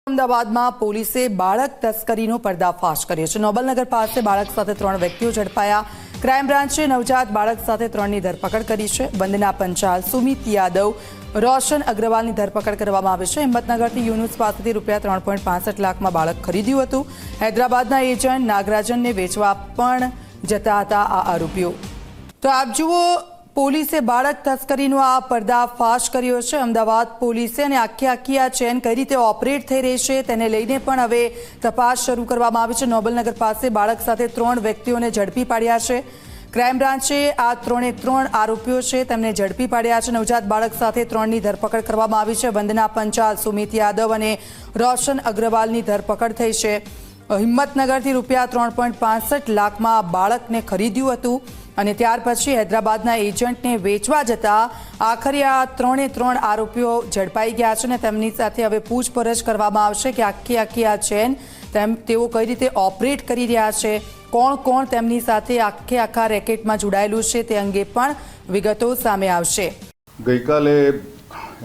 અમદાવાદમાં પોલીસે બાળક તસ્કરીનો પર્દાફાશ કર્યો છે। નોબલનગર પાસે બાળક સાથે 3 વ્યક્તિઓ ઝડપાયા। ક્રાઇમ બ્રાન્ચે નવજાત બાળક સાથે 3ની ધરપકડ કરી છે। વંદના પંચાલ, સુમિત યાદવ, રોશન અગ્રવાલની ધરપકડ કરવામાં આવી છે। હિંમતનગરથી યુનુસ પાસેથી રૂપિયા 3.65 લાખમાં બાળક ખરીદ્યું હતું। હૈદરાબાદના એજન્ટ નાગરાજનને વેચવા પણ જતા હતા આ આરોપીઓ। તો આપ જુઓ, પોલીસે બાળક તસ્કરીનો આ પર્દાફાશ કર્યો છે। અમદાવાદ પોલીસે અને આખી આ ચેન કઈ રીતે ઓપરેટ થઈ રહી છે તેને લઈને પણ હવે તપાસ શરૂ કરવામાં આવી છે। નોબલનગર પાસે બાળક સાથે 3 વ્યક્તિઓને ઝડપી પાડ્યા છે। ક્રાઇમ બ્રાન્ચે આ 3 આરોપીઓ છે તેમને ઝડપી પાડ્યા છે। નવજાત બાળક સાથે 3ની ધરપકડ કરવામાં આવી છે। વંદના પંચાલ, સુમિત યાદવ અને રોશન અગ્રવાલની ધરપકડ થઈ છે। હિંમતનગરથી રૂપિયા 3.65 લાખમાં બાળકને ખરીદ્યું હતું અને ત્યાર પછી હૈદરાબાદના એજન્ટને વેચવા જતા આખરે આ 3 આરોપીઓ ઝડપાઈ ગયા છે અને તેમની સાથે હવે પૂછપરછ કરવામાં આવશે કે આખી આ ચેન તેઓ કઈ રીતે ઓપરેટ કરી રહ્યા છે, કોણ તેમની સાથે આખા રેકેટમાં જોડાયેલું છે તે અંગે પણ વિગતો સામે આવશે। ગઈકાલે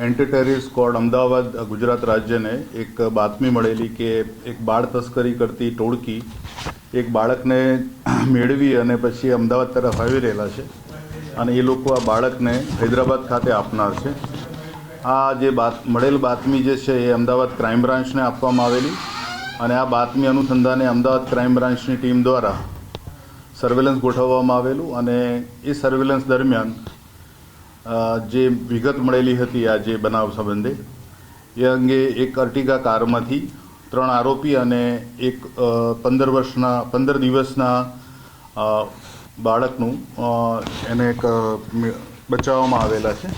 anti terrorist squad Ahmedabad Gujarat રાજ્યને એક બાતમી મળેલી કે એક બાળ તસ્કરી કરતી ટોળકી એક બાળકને મેળવી અને પછી અમદાવાદ તરફ આવી રહેલા છે અને એ લોકો આ બાળકને હૈદરાબાદ ખાતે આપનાર છે। આ જે મળેલ બાતમી જે છે એ અમદાવાદ ક્રાઇમ બ્રાન્ચને આપવામાં આવેલી અને આ બાતમી અનુસંધાને અમદાવાદ ક્રાઇમ બ્રાન્ચની ટીમ દ્વારા સર્વેલન્સ ગોઠવવામાં આવેલું અને એ સર્વેલન્સ દરમિયાન જે વિગત મળેલી હતી આ જે બનાવ સંબંધે એ અંગે એક અર્ટિગા કારમાંથી 3 આરોપી અને એક 15 દિવસના બાળકનું એને બચાવવામાં આવેલા છે।